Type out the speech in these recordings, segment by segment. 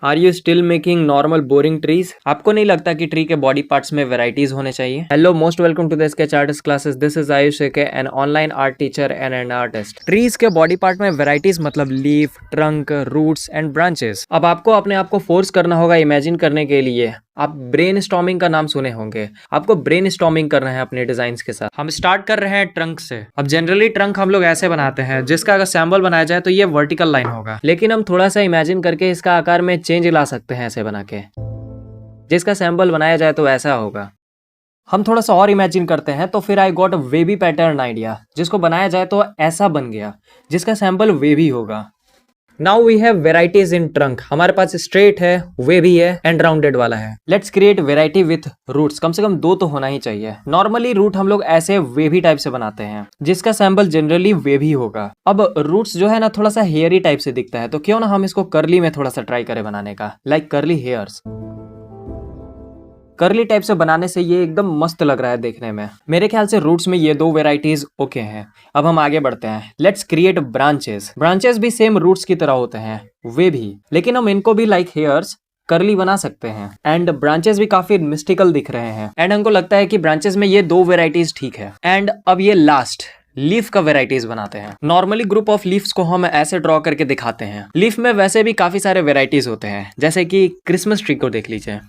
Are you still making normal boring trees? आपको नहीं लगता कि ट्री के बॉडी पार्ट्स में वेराइटीज होने चाहिए? Hello, most welcome to the sketch artist classes. This is Ayush K an online art teacher and an artist. Trees के body part में वेराइटीज मतलब leaf, trunk, roots and branches. अब आपको अपने आप को फोर्स करना होगा इमेजिन करने के लिए। आप ब्रेन स्टॉर्मिंग का नाम सुने होंगे। आपको ब्रेन स्टॉर्मिंग करना है अपने डिजाइन के साथ। हम स्टार्ट कर रहे हैं ट्रंक से। अब जनरली ट्रंक हम लोग ऐसे बनाते हैं, जिसका अगर सैंबल बनाया जाए तो ये वर्टिकल लाइन होगा, लेकिन हम थोड़ा सा इमेजिन करके इसका आकार में चेंज ला सकते हैं ऐसे बना के। जिसका सैंबल बनाया जाए तो ऐसा होगा। हम थोड़ा सा और इमेजिन करते हैं तो फिर I got a wavy pattern idea. जिसको बनाया जाए तो ऐसा बन गया, जिसका सैंबल वेवी होगा। Now we have varieties in trunk. हमारे पास स्ट्रेट है, वेवी है एंड राउंडेड वाला है। Let's create variety with roots. कम से कम 2 तो होना ही चाहिए। नॉर्मली रूट हम लोग ऐसे वेवी टाइप से बनाते हैं, जिसका सैंबल जनरली वेवी होगा। अब रूट्स जो है ना थोड़ा सा हेयरी टाइप से दिखता है, तो क्यों ना हम इसको कर्ली में थोड़ा सा ट्राई करें बनाने का, like curly hairs. Curly type से बनाने से ये एकदम मस्त लग रहा है देखने में। मेरे ख्याल से रूट्स में ये 2 वेराइटीज ओके हैं। अब हम आगे बढ़ते हैं। Let's create branches. ब्रांचेस भी सेम रूट्स की तरह होते हैं, वे भी, लेकिन हम इनको भी लाइक हेयर्स कर्ली बना सकते हैं। एंड ब्रांचेस भी काफी मिस्टिकल दिख रहे हैं। एंड हमको लगता है कि ब्रांचेस में ये 2 वेराइटीज ठीक है। एंड अब ये लास्ट लीफ का वेराइटीज बनाते हैं। नॉर्मली ग्रुप ऑफ लीव्स को हम ऐसे ड्रॉ करके दिखाते हैं। लीफ में वैसे भी काफी सारे वेराइटीज होते हैं, जैसे कि क्रिसमस ट्री को देख लीजिए,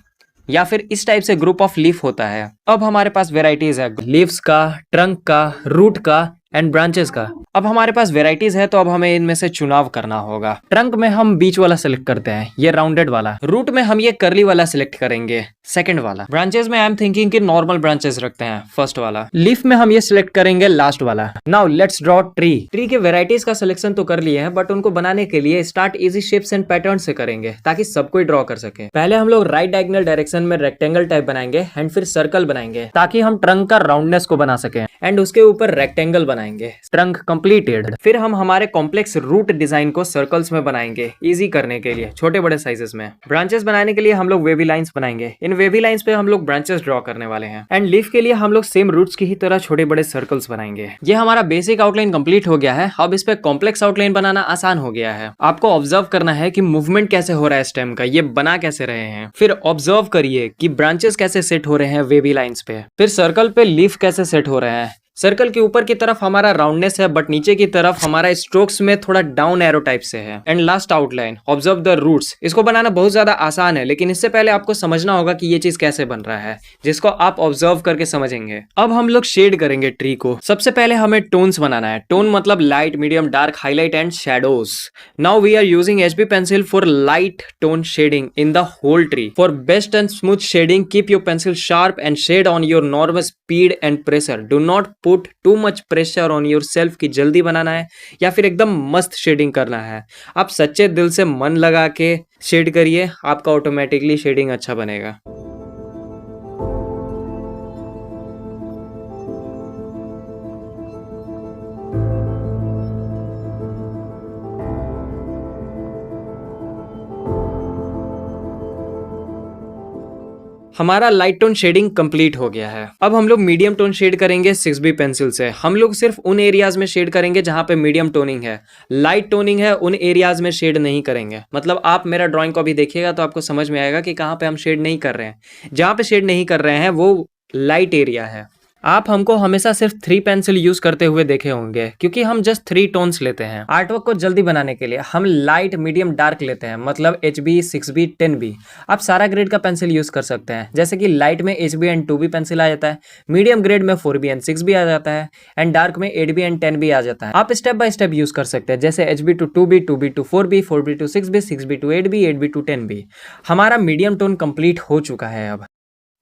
या फिर इस टाइप से ग्रुप ऑफ लीफ होता है। अब हमारे पास वेराइटीज है लीव्स का, ट्रंक का, रूट का एंड ब्रांचेस का। अब हमारे पास वेराइटीज है तो अब हमें इनमें से चुनाव करना होगा। ट्रंक में हम बीच वाला सिलेक्ट करते हैं, ये राउंडेड वाला। रूट में हम ये कर्ली वाला सिलेक्ट करेंगे, सेकंड वाला। ब्रांचेस में आई एम थिंकिंग कि नॉर्मल ब्रांचेस रखते हैं, फर्स्ट वाला। लीफ में हम ये सिलेक्ट करेंगे, लास्ट वाला। Now let's draw tree. Tree के वेराइटीज का सिलेक्शन तो कर लिए हैं, बट उनको बनाने के लिए start easy shapes and pattern से करेंगे, ताकि सब कोई ड्रॉ कर सके। पहले हम लोग राइट डायगोनल डायरेक्शन में रेक्टेंगल टाइप बनाएंगे एंड फिर सर्कल बनाएंगे, ताकि हम ट्रंक का राउंडनेस को बना सके। एंड उसके ऊपर रेक्टेंगल बनाएंगे। Trunk completed. फिर हम हमारे कॉम्प्लेक्स रूट डिजाइन को सर्कल्स में बनाएंगे, इजी करने के लिए, छोटे बड़े साइजेस में। ब्रांचेस बनाने के लिए हम लोग वेवी लाइंस बनाएंगे। इन वेवी लाइंस पे हम लोग ब्रांचेस ड्रॉ करने वाले हैं। एंड लीफ के लिए हम लोग सेम रूट्स की ही तरह छोटे बड़े सर्कल्स बनाएंगे। ये हमारा बेसिक आउटलाइन कंप्लीट हो गया है। अब इस पे कॉम्प्लेक्स आउटलाइन बनाना आसान हो गया है। आपको ऑब्जर्व करना है कि मूवमेंट कैसे हो रहा है स्टेम का, ये बना कैसे रहे हैं। फिर ऑब्जर्व करिए कि ब्रांचेस कैसे सेट हो रहे हैं वेवी लाइंस पे। फिर सर्कल पे लीफ कैसे सेट हो रहे हैं। सर्कल के ऊपर की तरफ हमारा राउंडनेस है, बट नीचे की तरफ हमारा स्ट्रोक्स में थोड़ा डाउन एरो टाइप से है। And last outline, observe the roots. इसको बनाना बहुत ज्यादा आसान है, लेकिन इससे पहले आपको समझना होगा कि ये चीज कैसे बन रहा है, जिसको आप ऑब्जर्व करके समझेंगे। अब हम लोग शेड करेंगे ट्री को। सबसे पहले हमें टोन्स बनाना है। टोन मतलब light, medium, dark, highlight and shadows. Now we are using HB pencil for light tone shading in the whole tree. For best and smooth shading, keep your pencil sharp and shade on your normal speed and pressure. Do not put too much pressure on yourself की जल्दी बनाना है या फिर एकदम मस्त shading करना है। आप सच्चे दिल से मन लगा के शेड करिए, आपका ऑटोमेटिकली शेडिंग अच्छा बनेगा। हमारा लाइट टोन शेडिंग कंप्लीट हो गया है। अब हम लोग मीडियम टोन शेड करेंगे 6B पेंसिल से। हम लोग सिर्फ उन एरियाज में शेड करेंगे जहां पे मीडियम टोनिंग है। लाइट टोनिंग है उन एरियाज में शेड नहीं करेंगे। मतलब आप मेरा ड्राइंग को अभी देखिएगा तो आपको समझ में आएगा कि कहां पे हम शेड नहीं कर रहे हैं। जहां पे शेड नहीं कर रहे हैं वो लाइट एरिया है। आप हमको हमेशा सिर्फ 3 पेंसिल यूज करते हुए देखे होंगे, क्योंकि हम जस्ट 3 टोन्स लेते हैं। आर्टवर्क को जल्दी बनाने के लिए हम लाइट, मीडियम, डार्क लेते हैं, मतलब HB, 6B, 10B। आप सारा ग्रेड का पेंसिल यूज कर सकते हैं, जैसे कि लाइट में HB एंड 2B पेंसिल आ जाता है, मीडियम ग्रेड में 4B एंड 6B आ जाता है, एंड डार्क में 8B एंड 10B आ जाता है। आप स्टेप बाय स्टेप यूज कर सकते हैं, जैसे HB to 2B, 2B to 4B, 4B to 6B, 6B to 8B, 8B to 10B। हमारा मीडियम टोन कंप्लीट हो चुका है।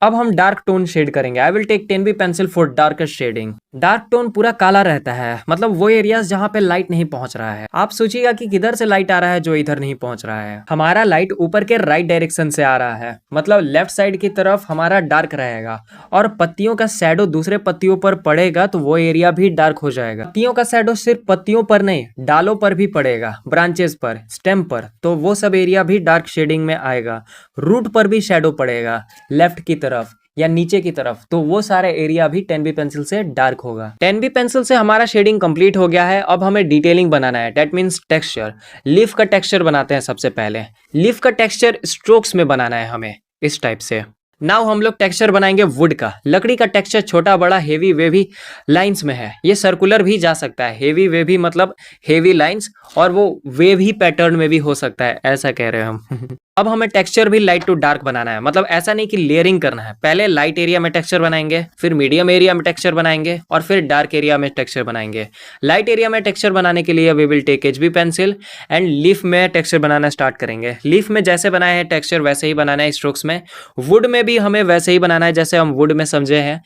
अब हम डार्क टोन शेड करेंगे। I will take 10B pencil for darker shading. Dark tone पूरा काला रहता है, मतलब वो एरियाज जहां पे लाइट नहीं पहुंच रहा है। आप सोचिएगा कि किधर से लाइट आ रहा है जो इधर नहीं पहुंच रहा है। हमारा लाइट ऊपर के राइट डायरेक्शन से आ रहा है, मतलब लेफ्ट साइड की तरफ हमारा डार्क रहेगा। और पत्तियों का शैडो दूसरे पत्तियों पर पड़ेगा तो वो एरिया भी डार्क हो जाएगा। पत्तियों का शैडो सिर्फ पत्तियों पर नहीं, डालों पर भी पड़ेगा, ब्रांचेस पर, स्टेम पर, तो वो सब एरिया भी डार्क शेडिंग में आएगा। रूट पर भी शैडो पड़ेगा लेफ्ट की तरफ, या नीचे की तरफ, तो वो सारे एरिया भी 10B पेंसिल से डार्क होगा। 10B पेंसिल से हमारा शेडिंग कंप्लीट हो गया है। अब हमें डिटेलिंग बनाना है, दैट मीन्स टेक्सचर। लीफ का टेक्सचर बनाते हैं सबसे पहले। लीफ का टेक्सचर स्ट्रोक्स में बनाना है हमें, इस टाइप से। नाउ हम लोग टेक्सचर बनाएंगे वुड का। लकड़ी का टेक्सचर छोटा बड़ा हेवी वेवी लाइंस में है। ये सर्कुलर भी जा सकता है, हेवी वेवी मतलब हेवी लाइंस, और वो वेवी पैटर्न में भी हो सकता है, ऐसा कह रहे हैं हम। अब हमें टेक्सचर भी लाइट टू डार्क बनाना है, मतलब ऐसा नहीं कि लेयरिंग करना है। पहले लाइट एरिया में टेक्सचर बनाएंगे, फिर मीडियम एरिया में टेक्सचर बनाएंगे, और फिर डार्क एरिया में टेक्सचर बनाएंगे। लाइट एरिया में टेक्सचर बनाने के लिए we will take HB pencil and leaf में टेक्सचर बनाना स्टार्ट करेंगे। लीफ में जैसे बनाया है टेक्सचर वैसे ही बनाना है स्ट्रोक्स में। वुड में भी हमें वैसे ही बनाना है जैसे हम वुड में समझे हैं,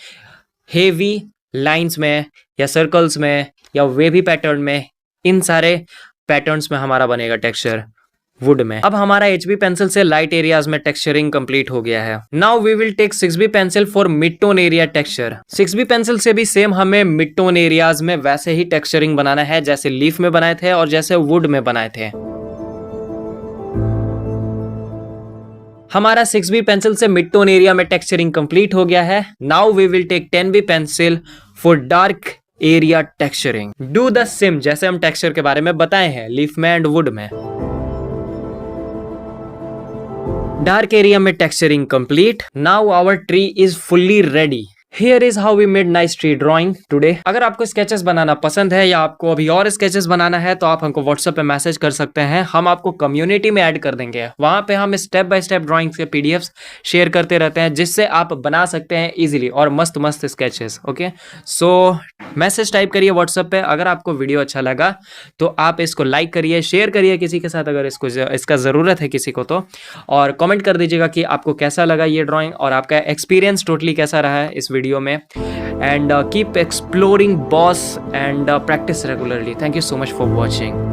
हेवी लाइंस में या सर्कल्स में या वेवी पैटर्न में, इन सारे पैटर्न्स में हमारा बनेगा टेक्सचर वुड में। अब हमारा HB पेंसिल से लाइट एरियाज में टेक्सचरिंग कंप्लीट हो गया है। Now we will take 6B pencil for mid tone area texture. 6B pencil से भी सेम हमें मिड टोन एरियाज में वैसे ही टेक्सचरिंग बनाना है जैसे लीफ में बनाए थे और जैसे वुड में बनाए थे। हमारा 6B पेंसिल से मिड टोन एरिया में टेक्सचरिंग कंप्लीट हो गया है। Now we will take 10B pencil for dark area texturing. Do the same जैसे हम टेक्सचर के बारे में बताए हैं लीफ में एंड वुड में। डार्क एरिया में texturing complete. Now our tree is fully ready. Here is how we made nice tree drawing today. अगर आपको स्केचेस बनाना पसंद है या आपको अभी और स्केचेस बनाना है तो आप हमको व्हाट्सएप पे मैसेज कर सकते हैं। हम आपको कम्युनिटी में ऐड कर देंगे। वहां पे हम स्टेप बाय स्टेप ड्राइंग्स के PDFs शेयर करते रहते हैं जिससे आप बना सकते हैं इजीली और मस्त मस्त स्केचेस। ओके, सो मैसेज टाइप करिए व्हाट्सएप पे। अगर आपको वीडियो अच्छा लगा तो आप इसको लाइक करिए, शेयर करिए किसी के साथ अगर इसका ज़रूरत है किसी को तो, और कमेंट कर दीजिएगा कि आपको कैसा लगा ये ड्राइंग और आपका एक्सपीरियंस टोटली कैसा रहा है इस वीडियो में। And keep exploring boss and practice regularly. Thank you so much for watching.